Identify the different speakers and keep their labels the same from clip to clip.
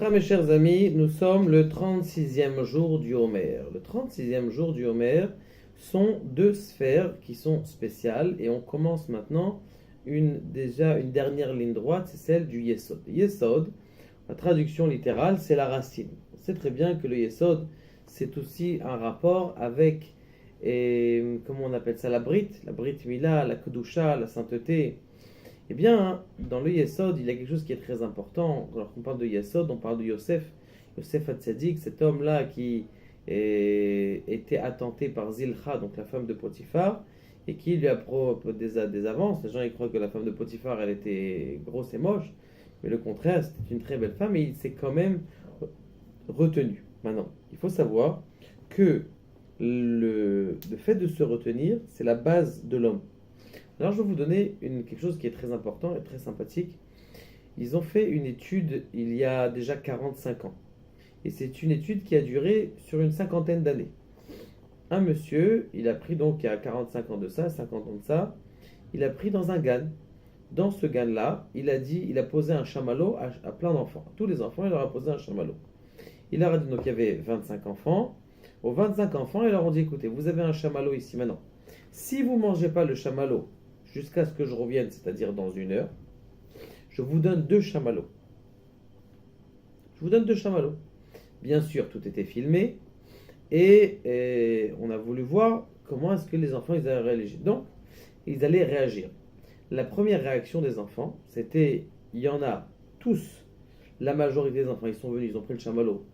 Speaker 1: Shabbat mes chers amis, nous sommes le 36e jour du Homer. Le 36e jour du Homer sont deux sphères qui sont spéciales et on commence maintenant une dernière ligne droite, c'est celle du Yesod. Yesod, la traduction littérale, c'est la racine. On sait très bien que le Yesod, c'est aussi un rapport avec, comment on appelle ça, la Brit Mila, la Kedusha, la sainteté. Eh bien, dans le Yesod, il y a quelque chose qui est très important. Lorsqu'on parle de Yesod, on parle de Yosef Hatzadik, cet homme-là qui était attenté par Zilcha, donc la femme de Potiphar, et qui lui a proposé des avances. Les gens ils croient que la femme de Potiphar, elle était grosse et moche, mais le contraire, c'était une très belle femme, et il s'est quand même retenu. Maintenant, il faut savoir que le fait de se retenir, c'est la base de l'homme. Alors je vais vous donner quelque chose qui est très important et très sympathique. Ils ont fait une étude il y a déjà 45 ans. Et c'est une étude qui a duré sur une cinquantaine d'années. Un monsieur, il a pris donc il y a 45 ans de ça, 50 ans de ça, il a pris dans un gan. Dans ce gan-là, il a posé un chamallow à plein d'enfants. À tous les enfants, il leur a posé un chamallow. Il leur a dit, donc il y avait 25 enfants. Aux 25 enfants, il leur a dit, écoutez, vous avez un chamallow ici maintenant. Si vous ne mangez pas le chamallow jusqu'à ce que je revienne, c'est-à-dire dans 1 heure, je vous donne 2 chamallows. Je vous donne 2 chamallows. Bien sûr, tout était filmé et on a voulu voir comment est-ce que les enfants ils allaient réagir. Donc, ils allaient réagir. La première réaction des enfants, c'était, il y en a tous, la majorité des enfants, ils sont venus, ils ont pris le chamallow.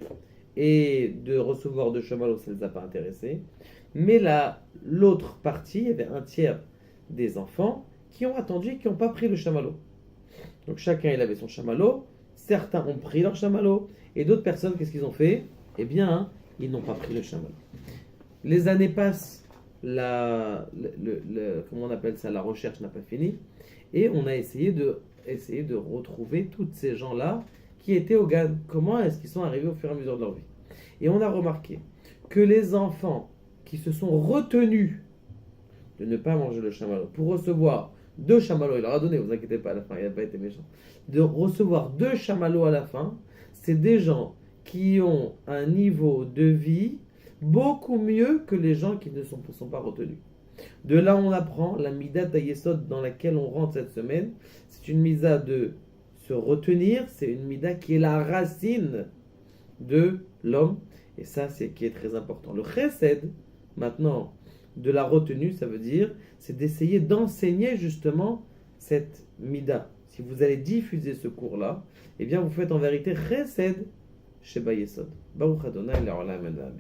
Speaker 1: Et de recevoir 2 chamallows, ça ne les a pas intéressés. Mais l'autre partie, il y avait un tiers des enfants qui ont attendu et qui n'ont pas pris le chamallow. Donc chacun il avait son chamallow, certains ont pris leur chamallow et d'autres personnes qu'est-ce qu'ils ont fait? Eh bien, ils n'ont pas pris le chamallow. Les années passent, comment on appelle ça, la recherche n'a pas fini et on a essayé de retrouver tous ces gens-là qui étaient au GAN. Comment est-ce qu'ils sont arrivés au fur et à mesure de leur vie? Et on a remarqué que les enfants qui se sont retenus de ne pas manger le chamallow, pour recevoir 2 chamallows, il leur a donné, vous inquiétez pas, à la fin, il n'a pas été méchant, de recevoir 2 chamallows à la fin, c'est des gens qui ont un niveau de vie beaucoup mieux que les gens qui ne sont pas retenus. De là, on apprend la Mida Yesod dans laquelle on rentre cette semaine, c'est une Mida de se retenir, c'est une Mida qui est la racine de l'homme, et ça, c'est qui est très important. Le Chesed, maintenant, de la retenue, ça veut dire, c'est d'essayer d'enseigner justement cette mida. Si vous allez diffuser ce cours-là, eh bien vous faites en vérité chesed chez Bayesod. Baruch Adonai, la Olam, Amen.